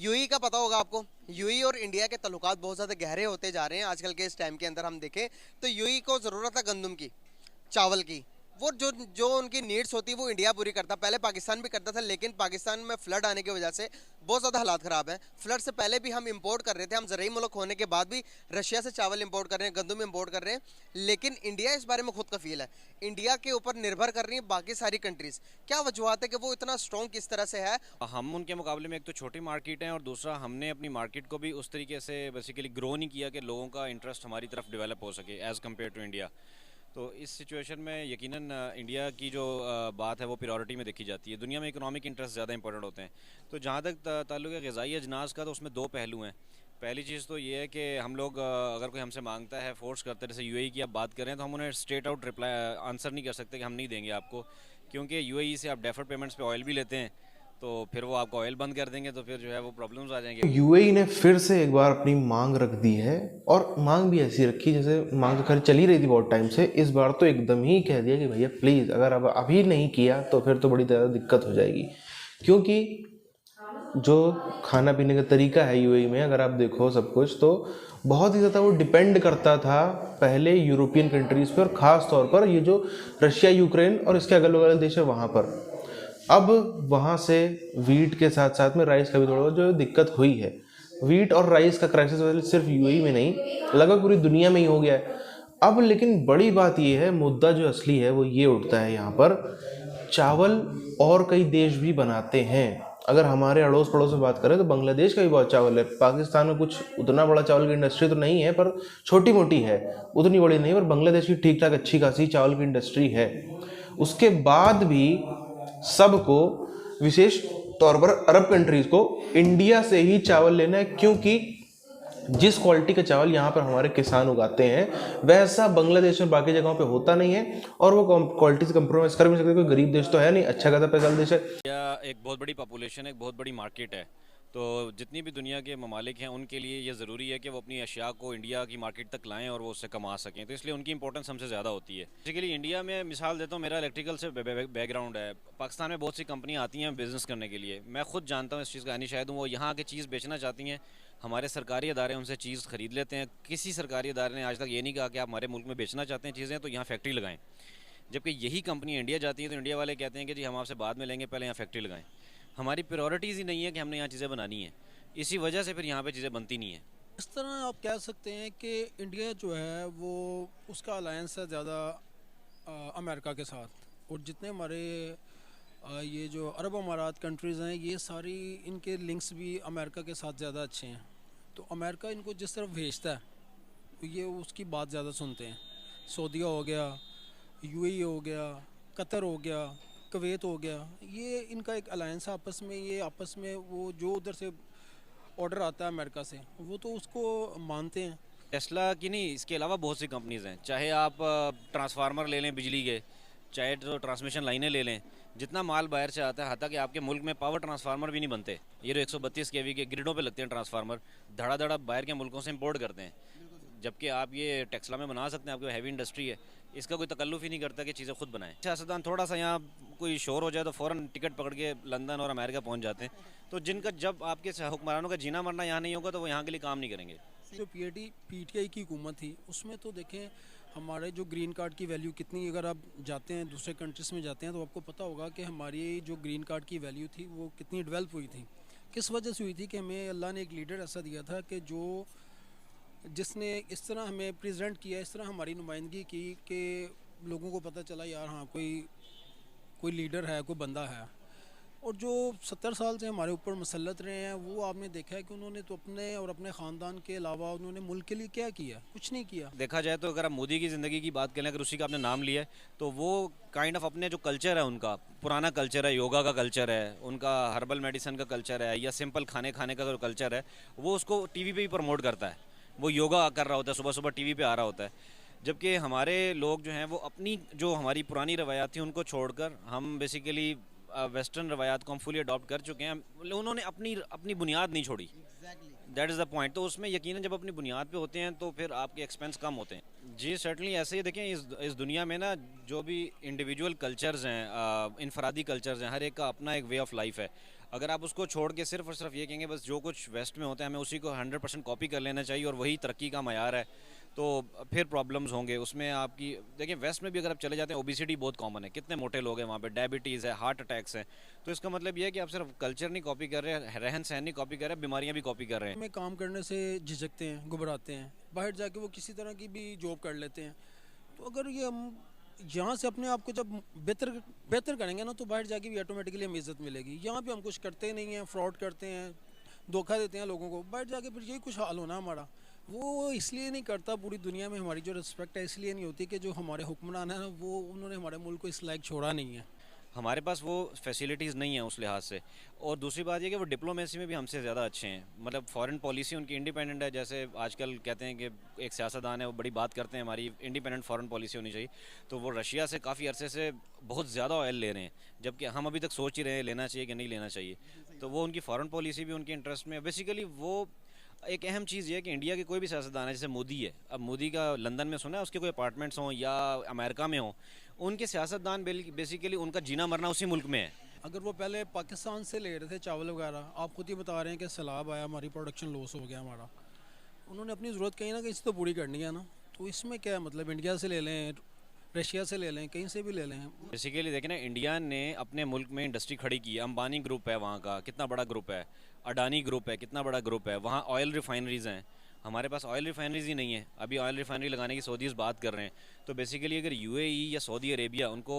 UAE का पता होगा आपको। यूएई और इंडिया के ताल्लुकात बहुत ज़्यादा गहरे होते जा रहे हैं आजकल के इस टाइम के अंदर। हम देखें तो यूएई को ज़रूरत है गंदम की, चावल की। वो जो जो उनकी नीड्स होती है वो इंडिया पूरी करता। पहले पाकिस्तान भी करता था, लेकिन पाकिस्तान में फ्लड आने की वजह से बहुत ज़्यादा हालात ख़राब हैं। फ्लड से पहले भी हम इंपोर्ट कर रहे थे, हम ज़रूरी मुल्क होने के बाद भी रशिया से चावल इंपोर्ट कर रहे हैं, गंदम इंपोर्ट कर रहे हैं। लेकिन इंडिया इस बारे में खुद कफील है। इंडिया के ऊपर निर्भर कर रही है बाकी सारी कंट्रीज़। क्या वजूहत है कि वो इतना स्ट्रॉन्ग किस तरह से है? हम उनके मुकाबले में एक तो छोटी मार्केट है और दूसरा हमने अपनी मार्केट को भी उस तरीके से बेसिकली ग्रो नहीं किया कि लोगों का इंटरेस्ट हमारी तरफ डेवलप हो सके एज़ कम्पेयर टू इंडिया। तो इस सिचुएशन में यकीनन इंडिया की जो बात है वो प्रायोरिटी में देखी जाती है। दुनिया में इकोनॉमिक इंटरेस्ट ज़्यादा इंपॉर्टेंट होते हैं। तो जहाँ तक ताल्लुक है ग़िज़ाई अजनास का, तो उसमें दो पहलू हैं। पहली चीज़ तो ये है कि हम लोग अगर कोई हमसे मांगता है, फोर्स करते हैं, जैसे यूएई की आप बात करें, तो हम उन्हें स्ट्रेट आउट रिप्लाई आंसर नहीं कर सकते कि हम नहीं देंगे आपको, क्योंकि यूएई से आप डेफर पेमेंट्स पे ऑयल भी लेते हैं, तो फिर वो आपका ऑयल बंद कर देंगे, तो फिर जो है वो प्रॉब्लम्स आ जाएंगे। यूएई ने फिर से एक बार अपनी मांग रख दी है, और मांग भी ऐसी रखी जैसे मांग तो खैर चल ही रही थी बहुत टाइम से। इस बार तो एकदम ही कह दिया कि भैया प्लीज़, अगर अब अभी नहीं किया तो फिर तो बड़ी ज़्यादा दिक्कत हो जाएगी। क्योंकि जो खाना पीने का तरीका है यूएई में, अगर आप देखो सब कुछ, तो बहुत ही ज़्यादा वो डिपेंड करता था पहले यूरोपियन कंट्रीज़ पे, और ख़ास तौर पर ये जो रशिया, यूक्रेन और इसके अगल बगल देश है वहाँ पर। अब वहाँ से वीट के साथ साथ में राइस का भी थोड़ा जो दिक्कत हुई है। वीट और राइस का क्राइसिस सिर्फ यूएई में नहीं, लगभग पूरी दुनिया में ही हो गया है अब। लेकिन बड़ी बात ये है, मुद्दा जो असली है वो ये उठता है यहाँ पर, चावल और कई देश भी बनाते हैं। अगर हमारे अड़ोस पड़ोस में बात करें तो बांग्लादेश का भी बहुत चावल है। पाकिस्तान में कुछ उतना बड़ा चावल की इंडस्ट्री तो नहीं है, पर छोटी मोटी है, उतनी बड़ी नहीं। पर बांग्लादेश की ठीक ठाक अच्छी खासी चावल की इंडस्ट्री है। उसके बाद भी सबको, विशेष तौर पर अरब कंट्रीज को, इंडिया से ही चावल लेना है, क्योंकि जिस क्वालिटी का चावल यहाँ पर हमारे किसान उगाते हैं वैसा बांग्लादेश और बाकी जगहों पे होता नहीं है, और वो क्वालिटी से कंप्रोमाइज़ कर भी नहीं सकते। कोई गरीब देश तो है नहीं, अच्छा खासा पैसा देश है। इंडिया एक बहुत बड़ी पॉपुलेशन है, एक बहुत बड़ी मार्केट है। तो जितनी भी दुनिया के ममालिक हैं उनके लिए ये ज़रूरी है कि वो अपनी अशिया को इंडिया की मार्केट तक लाएं और वो उससे कमा सकें, तो इसलिए उनकी इंपॉर्टेंस हमसे ज़्यादा होती है। बेसिकली इंडिया में मिसाल देता हूँ, मेरा इलेक्ट्रिकल से बैकग्राउंड है। पाकिस्तान में बहुत सी कंपनियाँ आती हैं बिज़नेस करने के लिए, मैं खुद जानता हूँ इस चीज़ का, यानी शायद वो यहाँ आके चीज़ बेचना चाहती हैं, हमारे सरकारी अदारे उनसे चीज़ ख़रीद लेते हैं। किसी सरकारी अदारे ने आज तक ये नहीं कहा कि आप हमारे मुल्क में बेचना चाहते हैं चीज़ें तो यहाँ फैक्ट्री लगाएं। जबकि यही कंपनी इंडिया जाती है तो इंडिया वाले कहते हैं कि जी हम आपसे बाद में लेंगे, पहले यहाँ फैक्ट्री लगाएं। हमारी प्रायोरिटीज़ ही नहीं है कि हमने यहाँ चीज़ें बनानी है, इसी वजह से फिर यहाँ पे चीज़ें बनती नहीं है। इस तरह आप कह सकते हैं कि इंडिया जो है वो उसका अलायंस है ज़्यादा अमेरिका के साथ, और जितने हमारे ये जो अरब अमारात कंट्रीज़ हैं, ये सारी इनके लिंक्स भी अमेरिका के साथ ज़्यादा अच्छे हैं। तो अमेरिका इनको जिस तरफ भेजता है ये उसकी बात ज़्यादा सुनते हैं। सऊदीया हो गया, यूएई हो गया, कतर हो गया, कुवैत हो गया, ये इनका एक अलायंस है आपस में। ये आपस में वो जो उधर से ऑर्डर आता है अमेरिका से, वो तो उसको मानते हैं। टेस्ला की नहीं, इसके अलावा बहुत सी कंपनीज़ हैं। चाहे आप ट्रांसफार्मर ले लें बिजली के, चाहे तो ट्रांसमिशन लाइनें ले लें, जितना माल बाहर से आता है, हत्ता कि आपके मुल्क में पावर ट्रांसफार्मर भी नहीं बनते। ये जो 132 केवी के ग्रिडों पे लगते हैं ट्रांसफार्मर, धड़ा धड़ा बाहर के मुल्कों से इंपोर्ट करते हैं। जबकि आप ये टेक्सला में बना सकते हैं, आपकी हैवी इंडस्ट्री है, इसका कोई तकल्लुफ़ ही नहीं करता कि चीज़ें खुद बनाएं। सियासतदान थोड़ा सा यहाँ कोई शोर हो जाए तो फ़ौरन टिकट पकड़ के लंदन और अमेरिका पहुँच जाते हैं। तो जिनका, जब आपके हुक्मरानों का जीना मरना यहाँ नहीं होगा तो वो यहाँ के लिए काम नहीं करेंगे। जो पीटीआई की हुकूमत थी उसमें तो देखें हमारे जो ग्रीन कार्ड की वैल्यू कितनी, अगर आप जाते हैं दूसरे कंट्रीज़ में जाते हैं तो आपको पता होगा कि हमारी जो ग्रीन कार्ड की वैल्यू थी वो कितनी डेवलप हुई थी। किस वजह से हुई थी कि हमें अल्लाह ने एक लीडर ऐसा दिया था कि जो जिसने इस तरह हमें प्रेजेंट किया, इस तरह हमारी नुमाइंदगी की कि लोगों को पता चला यार हाँ कोई कोई लीडर है, कोई बंदा है। और जो 70 साल से हमारे ऊपर मुसल्लत रहे हैं, वो आपने देखा है कि उन्होंने तो अपने और अपने ख़ानदान के अलावा उन्होंने मुल्क के लिए क्या किया? कुछ नहीं किया। देखा जाए तो अगर आप मोदी की ज़िंदगी की बात करें, अगर उसी का आपने नाम लिया है, तो वो काइंड ऑफ अपने जो कल्चर है, उनका पुराना कल्चर है, योगा का कल्चर है, उनका हर्बल मेडिसिन का कल्चर है, या सिंपल खाने खाने का जो कल्चर है, वो उसको टीवी पे ही प्रमोट करता है। वो योगा कर रहा होता है, सुबह सुबह टीवी पे आ रहा होता है। जबकि हमारे लोग जो हैं वो अपनी जो हमारी पुरानी रवायात थी उनको छोड़कर, हम बेसिकली वेस्टर्न रवायात को हम फुली अडॉप्ट कर चुके हैं। उन्होंने अपनी अपनी बुनियाद नहीं छोड़ी। That is the point. तो उसमें यकीनन जब अपनी बुनियाद पे होते हैं तो फिर आपके एक्सपेंस कम होते हैं। जी सर्टनली ऐसे ही देखें, इस दुनिया में ना जो भी इंडिविजुअल कल्चर्स हैं, इनफरादी कल्चर्स हैं, हर एक का अपना एक वे ऑफ लाइफ है। अगर आप उसको छोड़ के सिर्फ और सिर्फ ये कहेंगे बस जो कुछ वेस्ट में होता है हमें उसी को 100% कॉपी कर लेना चाहिए और वही तरक्की का मयार है, तो फिर प्रॉब्लम्स होंगे उसमें आपकी। देखिए वेस्ट में भी अगर आप चले जाते हैं ओबिसिटी बहुत कॉमन है, कितने मोटे लोग हैं वहाँ पे, डायबिटीज़ है, हार्ट अटैक्स हैं। तो इसका मतलब ये है कि आप सिर्फ कल्चर नहीं कॉपी कर रहे हैं, रहन सहन नहीं कॉपी कर रहे हैं, बीमारियाँ भी कॉपी कर रहे हैं। में काम करने से झिझकते हैं, घबराते हैं, बाहर जाके वो किसी तरह की भी जॉब कर लेते हैं। तो अगर ये हम यहाँ से अपने आप को जब बेहतर बेहतर करेंगे ना, तो बाहर जाके भी ऑटोमेटिकली हमें इज्जत मिलेगी। यहाँ पे हम कुछ करते नहीं हैं, फ्रॉड करते हैं, धोखा देते हैं लोगों को, बाहर जाके फिर यही कुछ हाल होना हमारा। वो इसलिए नहीं करता, पूरी दुनिया में हमारी जो रिस्पेक्ट है इसलिए नहीं होती कि जो हमारे हुक्मरान हैं ना, वो उन्होंने हमारे मुल्क को इस लायक छोड़ा नहीं है। हमारे पास वो फैसिलिटीज़ नहीं है उस लिहाज से। और दूसरी बात ये कि वो डिप्लोमेसी में भी हमसे ज़्यादा अच्छे हैं, मतलब फॉरेन पॉलिसी उनकी इंडिपेंडेंट है। जैसे आजकल कहते हैं कि एक सियासतदान है वो बड़ी बात करते हैं हमारी इंडिपेंडेंट फॉरेन पॉलिसी होनी चाहिए, तो वो रशिया से काफ़ी अरसे से बहुत ज़्यादा ऑयल ले रहे हैं, जबकि हम अभी तक सोच ही रहे हैं लेना चाहिए कि नहीं लेना चाहिए। तो वो उनकी फॉरेन पॉलिसी भी उनके इंटरेस्ट में है। बेसिकली वो एक अहम चीज़ ये है कि इंडिया के कोई भी सियासतदान है, जैसे मोदी है, अब मोदी का लंदन में सुना है उसके कोई अपार्टमेंट्स हों या अमेरिका में हों, उनके सियासतदान बेसिकली उनका जीना मरना उसी मुल्क में है। अगर वो पहले पाकिस्तान से ले रहे थे चावल वगैरह, आप खुद ही बता रहे हैं कि सैलाब आया, हमारी प्रोडक्शन लॉस हो गया हमारा, उन्होंने अपनी ज़रूरत कहीं ना कहीं से तो पूरी करनी है ना। तो इसमें क्या है, मतलब इंडिया से ले लें, रशिया से ले लें, कहीं से भी ले लें। बेसिकली देखें ना, इंडिया ने अपने मुल्क में इंडस्ट्री खड़ी की है। अंबानी ग्रुप है वहाँ का, कितना बड़ा ग्रुप है। अडानी ग्रुप है, कितना बड़ा ग्रुप है। वहाँ ऑयल रिफाइनरीज़ हैं, हमारे पास ऑयल रिफाइनरीज ही नहीं है। अभी ऑयल रिफाइनरी लगाने की सऊदीज़ बात कर रहे हैं। तो बेसिकली अगर यूएई या सऊदी अरेबिया उनको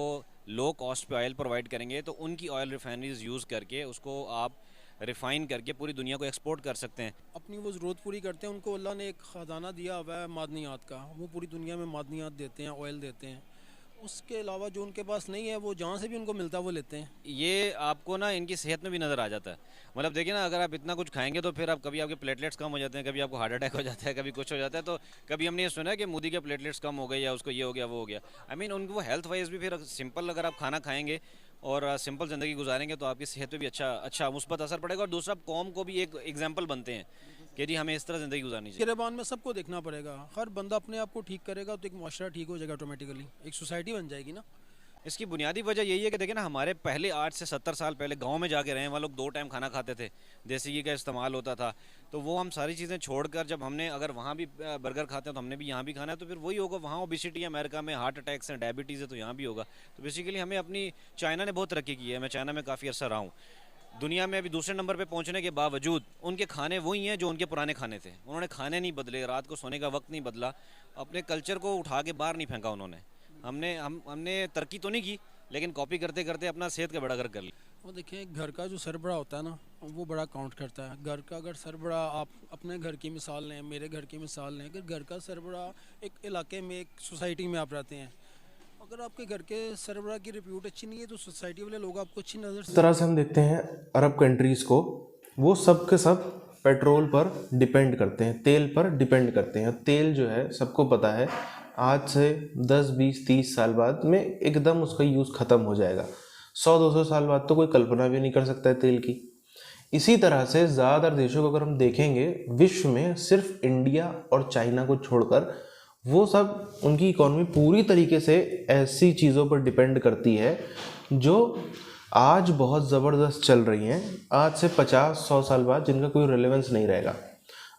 लो कॉस्ट पे ऑयल प्रोवाइड करेंगे, तो उनकी ऑयल रिफाइनरीज यूज़ करके उसको आप रिफ़ाइन करके पूरी दुनिया को एक्सपोर्ट कर सकते हैं। अपनी वो ज़रूरत पूरी करते हैं। उनको अल्लाह ने एक ख़जाना दिया हुआ है मादनियात का, वो पूरी दुनिया में मादनियात देते हैं, ऑयल देते हैं। उसके अलावा जो उनके पास नहीं है, वो जहाँ से भी उनको मिलता है वो लेते हैं। ये आपको ना इनकी सेहत में भी नज़र आ जाता है। मतलब देखिए ना, अगर आप इतना कुछ खाएंगे तो फिर आप कभी आपके प्लेटलेट्स कम हो जाते हैं, कभी आपको हार्ट अटैक हो जाता है, कभी कुछ हो जाता है। तो कभी हमने ये सुना है कि मोदी के प्लेटलेट्स कम हो गए या उसको ये हो गया वो हो गया। आई मीन उनको हेल्थ वाइज भी फिर सिंपल अगर आप खाना खाएंगे और सिंपल ज़िंदगी गुजारेंगे तो आपकी सेहत पे भी अच्छा मुस्बत असर पड़ेगा। और दूसरा, कौम को भी एक एग्जाम्पल बनते हैं कि जी हमें इस तरह ज़िंदगी गुजारनी चाहिए। गिरबान में सबको देखना पड़ेगा, हर बंदा अपने आप को ठीक करेगा तो एक माशरा ठीक हो जाएगा, ऑटोमेटिकली एक सोसाइटी बन जाएगी ना। इसकी बुनियादी वजह यही है कि देखिए ना, हमारे पहले 8 से 70 साल पहले गांव में जाके रहे, वहाँ लोग 2 टाइम खाना खाते थे, देसी घी का इस्तेमाल होता था। तो वो हम सारी चीज़ें छोड़कर जब हमने अगर वहाँ भी बर्गर खाते हैं तो हमने भी यहाँ भी खाना है, तो फिर वही होगा। वहाँ ओबिसिटी है, अमेरिका में हार्ट अटैक्स हैं, डायबिटीज़ है, तो यहाँ भी होगा। तो बेसिकली हमें अपनी, चाइना ने बहुत तरक्की की है, मैं चाइना में काफ़ी अर्सा रहा हूँ, दुनिया में अभी दूसरे नंबर पे पहुंचने के बावजूद उनके खाने वही हैं जो उनके पुराने खाने थे। उन्होंने खाने नहीं बदले, रात को सोने का वक्त नहीं बदला, अपने कल्चर को उठा के बाहर नहीं फेंका उन्होंने। हमने तरक्की तो नहीं की, लेकिन कॉपी करते करते अपना सेहत का बड़ा घर कर लिया। वो देखिए, घर का जो सरबरा होता है ना, वो बड़ा काउंट करता है। घर का अगर सरबरा, आप अपने घर की मिसाल लें, मेरे घर की मिसाल लें, अगर घर का सरबरा एक इलाके में, एक सोसाइटी में आप रहते हैं, अगर आपके घर के सरबरा की रिप्यूट अच्छी नहीं है तो सोसाइटी वाले लोग आपको अच्छी नज़र इस तरह से हम देखते हैं अरब कंट्रीज़ को, वो सब के सब पेट्रोल पर डिपेंड करते हैं, तेल पर डिपेंड करते हैं। तेल जो है सबको पता है आज से 10, 20, 30 साल बाद में एकदम उसका यूज़ ख़त्म हो जाएगा। 100-200 साल बाद तो कोई कल्पना भी नहीं कर सकता है तेल की। इसी तरह से ज़्यादातर देशों को अगर हम देखेंगे विश्व में, सिर्फ इंडिया और चाइना को छोड़कर, वो सब उनकी इकॉनमी पूरी तरीके से ऐसी चीज़ों पर डिपेंड करती है जो आज बहुत ज़बरदस्त चल रही हैं, आज से 50-100 साल बाद जिनका कोई रेलेवेंस नहीं रहेगा।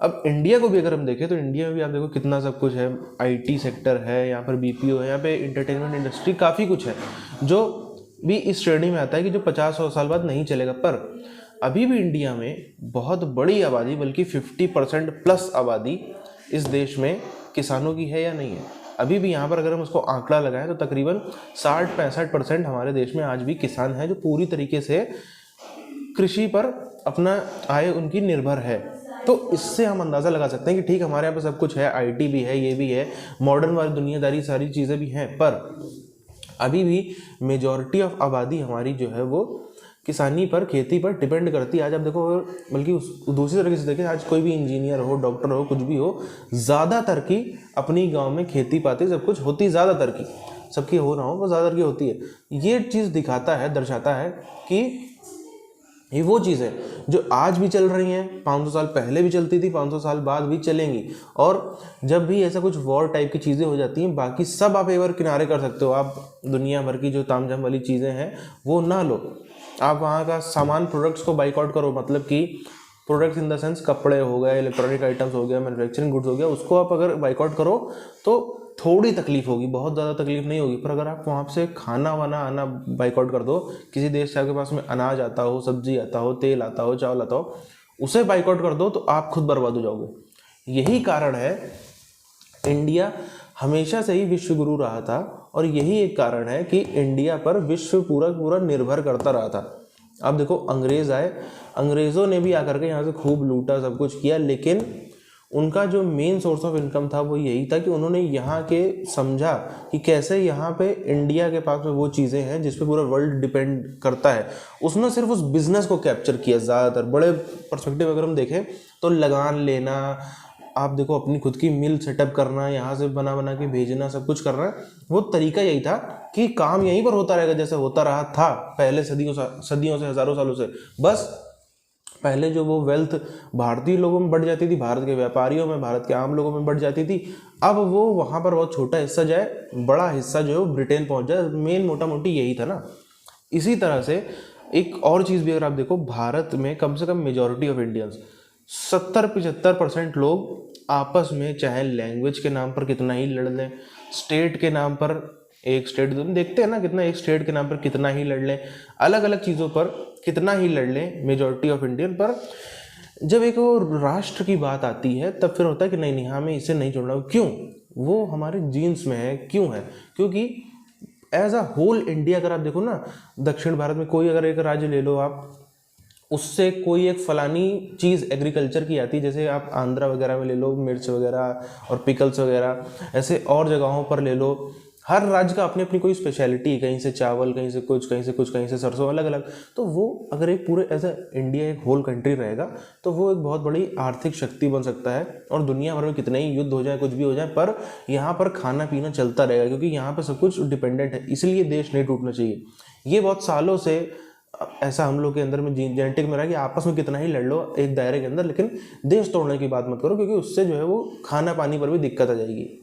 अब इंडिया को भी अगर हम देखें तो इंडिया में भी आप देखो कितना सब कुछ है, आईटी सेक्टर है, यहाँ पर बीपीओ है, यहाँ पे इंटरटेनमेंट इंडस्ट्री, काफ़ी कुछ है जो भी इस श्रेणी में आता है कि जो 50-100 साल बाद नहीं चलेगा। पर अभी भी इंडिया में बहुत बड़ी आबादी, बल्कि 50% प्लस आबादी इस देश में किसानों की है या नहीं है। अभी भी यहाँ पर अगर हम उसको आंकड़ा लगाएं तो तकरीबन 60-65% हमारे देश में आज भी किसान हैं जो पूरी तरीके से कृषि पर अपना आय उनकी निर्भर है। तो इससे हम अंदाज़ा लगा सकते हैं कि ठीक, हमारे यहाँ पर सब कुछ है, आईटी भी है, ये भी है, मॉडर्न वाली दुनियादारी सारी चीज़ें भी हैं, पर अभी भी मेजॉरिटी ऑफ आबादी हमारी जो है वो किसानी पर, खेती पर डिपेंड करती है। आज आप देखो, बल्कि दूसरी तरीके से देखें, आज कोई भी इंजीनियर हो, डॉक्टर हो, कुछ भी हो, ज़्यादातर की अपनी गांव में खेती पाती सब कुछ होती, ज़्यादातर की, सबकी हो ना हो, वो ज़्यादातर की होती है। ये चीज़ दिखाता है, दर्शाता है कि ये वो चीज़ है जो आज भी चल रही हैं, 500 साल पहले भी चलती थी, 500 साल बाद भी चलेंगी। और जब भी ऐसा कुछ वॉर टाइप की चीज़ें हो जाती हैं, बाकी सब आप एक बार किनारे कर सकते हो, आप दुनिया भर की जो तामझाम वाली चीज़ें हैं वो ना लो, आप वहाँ का सामान प्रोडक्ट्स को बाइकआउट करो, मतलब कि प्रोडक्ट्स इन द सेंस कपड़े हो गए, इलेक्ट्रॉनिक आइटम्स हो गया, मैन्युफैक्चरिंग गुड्स हो गया, उसको आप अगर बाइकआउट करो तो थोड़ी तकलीफ होगी, बहुत ज़्यादा तकलीफ नहीं होगी। पर अगर आप वहाँ से खाना वाना आना बाइकआउट कर दो, किसी देश से आपके पास में अनाज आता हो, सब्जी आता हो, तेल आता हो, चावल आता हो, उसे बाइकआउट कर दो तो आप खुद बर्बाद हो जाओगे। यही कारण है इंडिया हमेशा से ही विश्व गुरु रहा था, और यही एक कारण है कि इंडिया पर विश्व पूरा पूरा निर्भर करता रहा था। अब देखो अंग्रेज आए, अंग्रेज़ों ने भी आकर के यहाँ से खूब लूटा, सब कुछ किया, लेकिन उनका जो मेन सोर्स ऑफ इनकम था वो यही था कि उन्होंने यहाँ के समझा कि कैसे यहाँ पे इंडिया के पास में वो चीज़ें हैं जिस पे पूरा वर्ल्ड डिपेंड करता है। उसने सिर्फ उस बिज़नेस को कैप्चर किया ज़्यादातर। बड़े पर्सपेक्टिव अगर हम देखें तो लगान लेना, आप देखो अपनी खुद की मिल सेटअप करना, यहाँ से बना बना के भेजना, सब कुछ करना, वो तरीका यही था कि काम यहीं पर होता रहेगा जैसे होता रहा था पहले सदियों से, हज़ारों सालों से। बस पहले जो वो वेल्थ भारतीय लोगों में बढ़ जाती थी, भारत के व्यापारियों में, भारत के आम लोगों में बढ़ जाती थी, अब वो वहाँ पर बहुत छोटा हिस्सा जाए, बड़ा हिस्सा जो है वो ब्रिटेन पहुँच जाए। मेन मोटा मोटी यही था ना। इसी तरह से एक और चीज़ भी अगर आप देखो, भारत में कम से कम मेजॉरिटी ऑफ इंडियंस 70-75% लोग आपस में, चाहे लैंग्वेज के नाम पर कितना ही लड़ लें, स्टेट के नाम पर, एक स्टेट देखते हैं ना कितना, एक स्टेट के नाम पर कितना ही लड़ लें, अलग अलग चीज़ों पर कितना ही लड़ लें मेजॉरिटी ऑफ इंडियन, पर जब एक वो राष्ट्र की बात आती है तब फिर होता है कि नहीं नहीं हमें इसे नहीं छोड़ना। क्यों? वो हमारे जीन्स में है। क्यों है? क्योंकि एज अ होल इंडिया अगर आप देखो ना, दक्षिण भारत में कोई अगर एक राज्य ले लो आप, उससे कोई एक फलानी चीज़ एग्रीकल्चर की आती है, जैसे आप आंध्रा वगैरह में ले लो मिर्च वगैरह और पिकल्स वगैरह, ऐसे और जगहों पर ले लो, हर राज्य का अपनी अपनी कोई स्पेशलिटी है, कहीं से चावल, कहीं से कुछ, कहीं से कुछ, कहीं से सरसों, अलग अलग। तो वो अगर एक पूरे एज अ इंडिया एक होल कंट्री रहेगा तो वो एक बहुत बड़ी आर्थिक शक्ति बन सकता है, और दुनिया भर में कितने ही युद्ध हो जाए, कुछ भी हो जाए, पर यहाँ पर खाना पीना चलता रहेगा, क्योंकि यहाँ पर सब कुछ डिपेंडेंट है। इसलिए देश नहीं टूटना चाहिए। ये बहुत सालों से ऐसा हम लोग के अंदर में जेनेटिक में रहा कि आपस में कितना ही लड़ लो एक दायरे के अंदर, लेकिन देश तोड़ने की बात मत करो, क्योंकि उससे जो है वो खाना पानी पर भी दिक्कत आ जाएगी।